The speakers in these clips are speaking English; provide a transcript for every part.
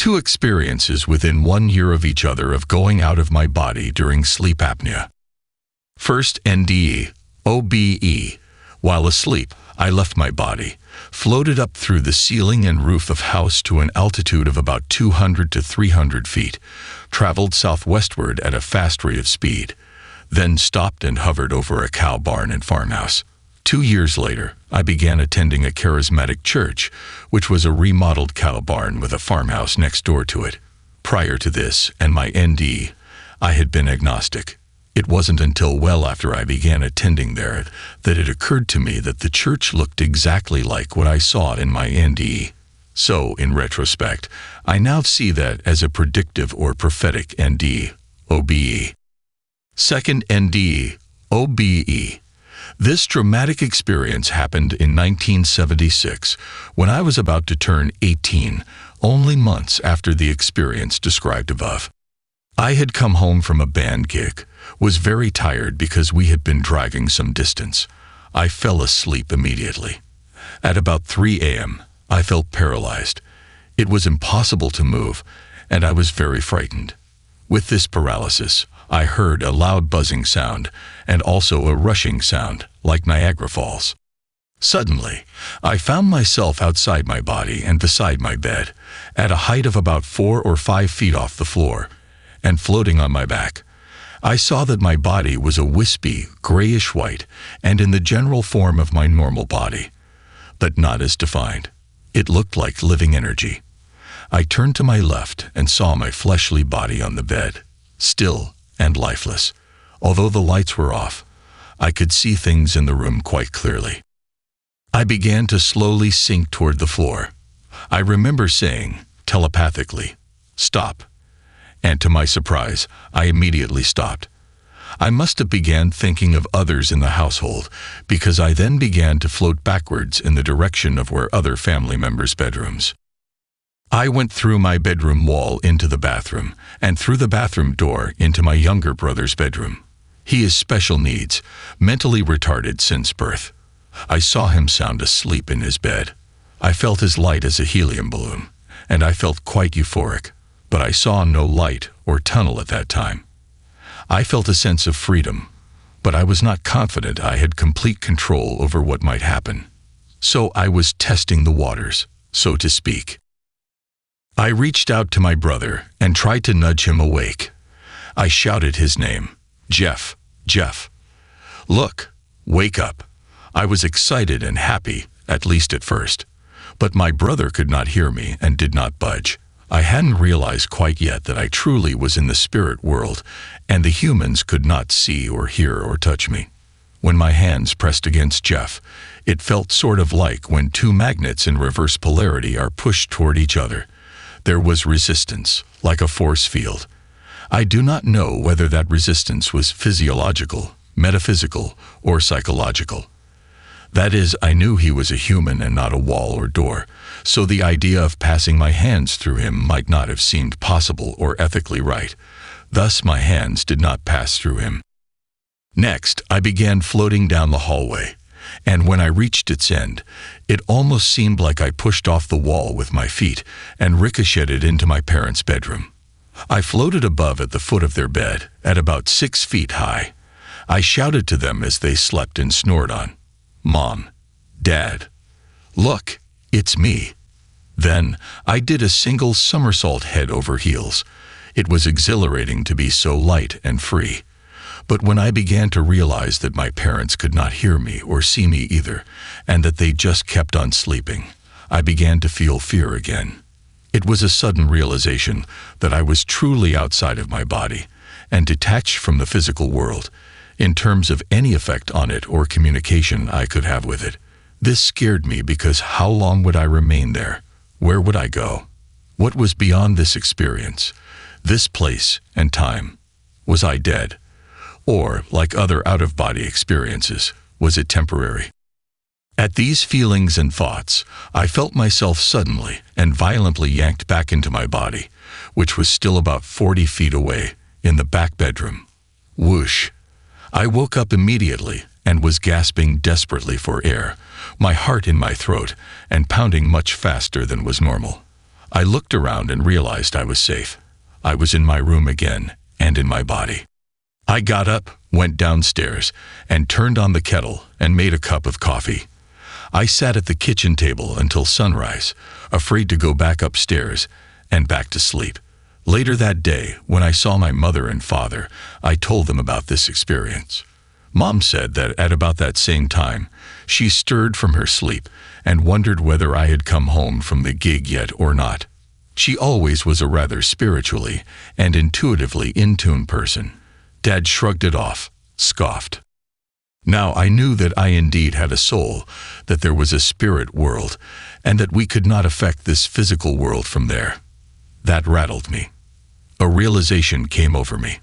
2 experiences within 1 year of each other of going out of my body during sleep apnea. First NDE, OBE. While asleep, I left my body, floated up through the ceiling and roof of house to an altitude of about 200 to 300 feet, traveled southwestward at a fast rate of speed, then stopped and hovered over a cow barn and farmhouse. 2 years later, I began attending a charismatic church, which was a remodeled cow barn with a farmhouse next door to it. Prior to this and my NDE, I had been agnostic. It wasn't until well after I began attending there that it occurred to me that the church looked exactly like what I saw in my NDE. So, in retrospect, I now see that as a predictive or prophetic NDE, OBE. Second NDE, OBE. This dramatic experience happened in 1976, when I was about to turn 18, only months after the experience described above. I had come home from a band gig, was very tired because we had been driving some distance. I fell asleep immediately. At about 3 a.m., I felt paralyzed. It was impossible to move, and I was very frightened. With this paralysis, I heard a loud buzzing sound and also a rushing sound, like Niagara Falls. Suddenly, I found myself outside my body and beside my bed, at a height of about 4 or 5 feet off the floor, and floating on my back. I saw that my body was a wispy, grayish-white, and in the general form of my normal body, but not as defined. It looked like living energy. I turned to my left and saw my fleshly body on the bed, still and lifeless. Although the lights were off, I could see things in the room quite clearly. I began to slowly sink toward the floor. I remember saying, telepathically, "Stop." And to my surprise, I immediately stopped. I must have began thinking of others in the household, because I then began to float backwards in the direction of where other family members' bedrooms. I went through my bedroom wall into the bathroom, and through the bathroom door into my younger brother's bedroom. He is special needs, mentally retarded since birth. I saw him sound asleep in his bed. I felt as light as a helium balloon, and I felt quite euphoric, but I saw no light or tunnel at that time. I felt a sense of freedom, but I was not confident I had complete control over what might happen. So I was testing the waters, so to speak. I reached out to my brother and tried to nudge him awake. I shouted his name, "Jeff, Jeff. Look, wake up." I was excited and happy, at least at first. But my brother could not hear me and did not budge. I hadn't realized quite yet that I truly was in the spirit world, and the humans could not see or hear or touch me. When my hands pressed against Jeff, it felt sort of like when 2 magnets in reverse polarity are pushed toward each other. There was resistance, like a force field. I do not know whether that resistance was physiological, metaphysical, or psychological. That is, I knew he was a human and not a wall or door, so the idea of passing my hands through him might not have seemed possible or ethically right. Thus, my hands did not pass through him. Next, I began floating down the hallway, and when I reached its end, it almost seemed like I pushed off the wall with my feet and ricocheted into my parents' bedroom. I floated above at the foot of their bed, at about 6 feet high. I shouted to them as they slept and snored on, "Mom, Dad, look, it's me." Then I did a single somersault head over heels. It was exhilarating to be so light and free. But when I began to realize that my parents could not hear me or see me either, and that they just kept on sleeping, I began to feel fear again. It was a sudden realization that I was truly outside of my body and detached from the physical world, in terms of any effect on it or communication I could have with it. This scared me because how long would I remain there? Where would I go? What was beyond this experience, this place and time? Was I dead? Or, like other out-of-body experiences, was it temporary? At these feelings and thoughts, I felt myself suddenly and violently yanked back into my body, which was still about 40 feet away, in the back bedroom. Whoosh! I woke up immediately and was gasping desperately for air, my heart in my throat and pounding much faster than was normal. I looked around and realized I was safe. I was in my room again, and in my body. I got up, went downstairs, and turned on the kettle and made a cup of coffee. I sat at the kitchen table until sunrise, afraid to go back upstairs and back to sleep. Later that day, when I saw my mother and father, I told them about this experience. Mom said that at about that same time, she stirred from her sleep and wondered whether I had come home from the gig yet or not. She always was a rather spiritually and intuitively in-tune person. Dad shrugged it off, scoffed. Now I knew that I indeed had a soul, that there was a spirit world, and that we could not affect this physical world from there. That rattled me. A realization came over me.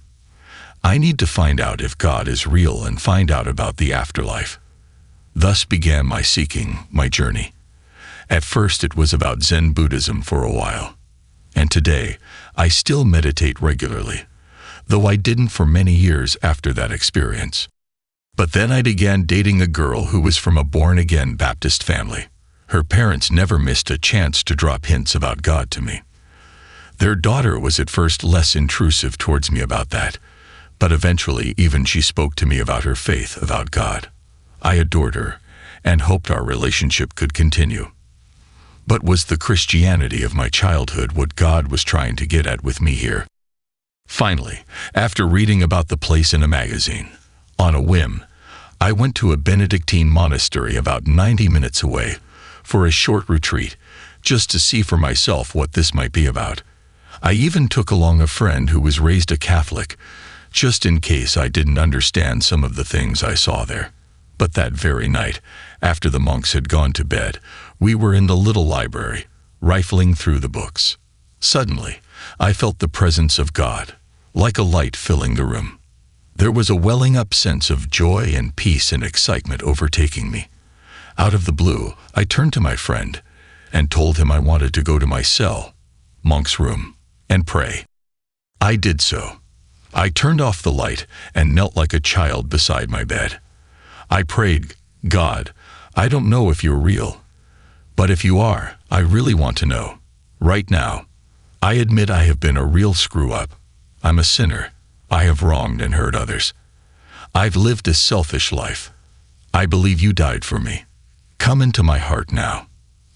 I need to find out if God is real and find out about the afterlife. Thus began my seeking, my journey. At first it was about Zen Buddhism for a while. And today, I still meditate regularly, though I didn't for many years after that experience. But then I began dating a girl who was from a born-again Baptist family. Her parents never missed a chance to drop hints about God to me. Their daughter was at first less intrusive towards me about that, but eventually even she spoke to me about her faith, about God. I adored her and hoped our relationship could continue. But was the Christianity of my childhood what God was trying to get at with me here? Finally, after reading about the place in a magazine, on a whim, I went to a Benedictine monastery about 90 minutes away for a short retreat, just to see for myself what this might be about. I even took along a friend who was raised a Catholic, just in case I didn't understand some of the things I saw there. But that very night, after the monks had gone to bed, we were in the little library, rifling through the books. Suddenly, I felt the presence of God, like a light filling the room. There was a welling up sense of joy and peace and excitement overtaking me. Out of the blue, I turned to my friend and told him I wanted to go to my cell, monk's room, and pray. I did so. I turned off the light and knelt like a child beside my bed. I prayed, God, I don't know if you're real, but if you are, I really want to know. Right now, I admit I have been a real screw-up. I'm a sinner. I have wronged and hurt others. I've lived a selfish life. I believe you died for me. Come into my heart now.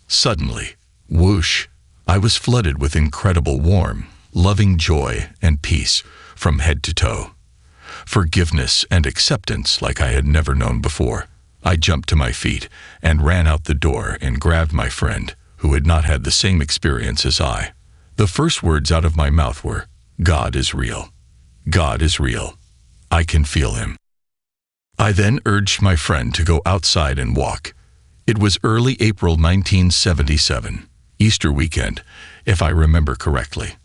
Suddenly, whoosh, I was flooded with incredible warm, loving joy and peace from head to toe. Forgiveness and acceptance like I had never known before. I jumped to my feet and ran out the door and grabbed my friend, who had not had the same experience as I. The first words out of my mouth were, God is real. God is real. I can feel him. I then urged my friend to go outside and walk. It was early April 1977, Easter weekend, if I remember correctly.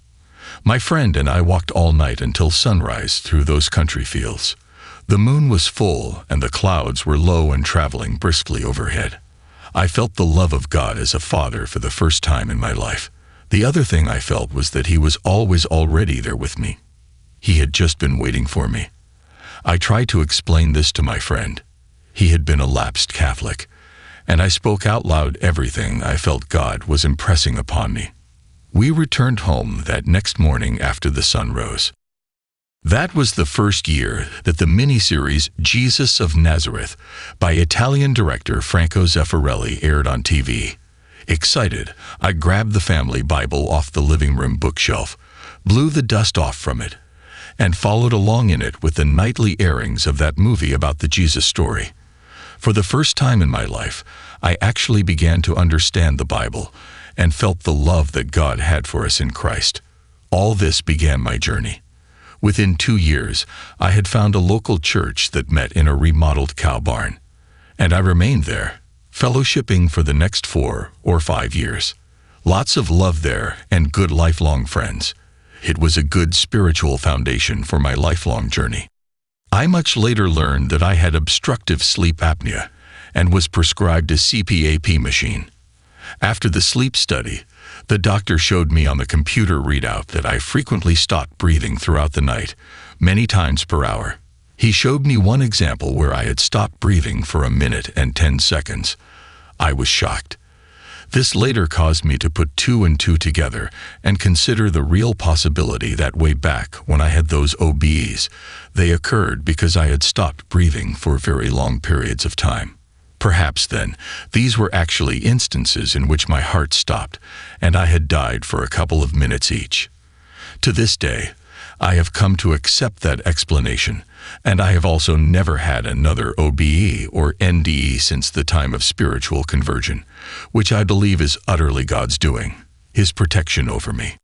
My friend and I walked all night until sunrise through those country fields. The moon was full and the clouds were low and traveling briskly overhead. I felt the love of God as a father for the first time in my life. The other thing I felt was that he was always already there with me. He had just been waiting for me. I tried to explain this to my friend. He had been a lapsed Catholic, and I spoke out loud everything I felt God was impressing upon me. We returned home that next morning after the sun rose. That was the first year that the miniseries Jesus of Nazareth by Italian director Franco Zeffirelli aired on TV. Excited, I grabbed the family Bible off the living room bookshelf, blew the dust off from it, and followed along in it with the nightly airings of that movie about the Jesus story. For the first time in my life, I actually began to understand the Bible and felt the love that God had for us in Christ. All this began my journey. Within 2 years, I had found a local church that met in a remodeled cow barn, and I remained there, fellowshipping for the next 4 or 5 years. Lots of love there and good lifelong friends. It was a good spiritual foundation for my lifelong journey. I much later learned that I had obstructive sleep apnea and was prescribed a CPAP machine. After the sleep study, the doctor showed me on the computer readout that I frequently stopped breathing throughout the night, many times per hour. He showed me one example where I had stopped breathing for 1 minute and 10 seconds. I was shocked. This later caused me to put two and two together and consider the real possibility that way back when I had those OBEs, they occurred because I had stopped breathing for very long periods of time. Perhaps then, these were actually instances in which my heart stopped and I had died for a couple of minutes each. To this day, I have come to accept that explanation, and I have also never had another OBE or NDE since the time of spiritual conversion, which I believe is utterly God's doing, His protection over me.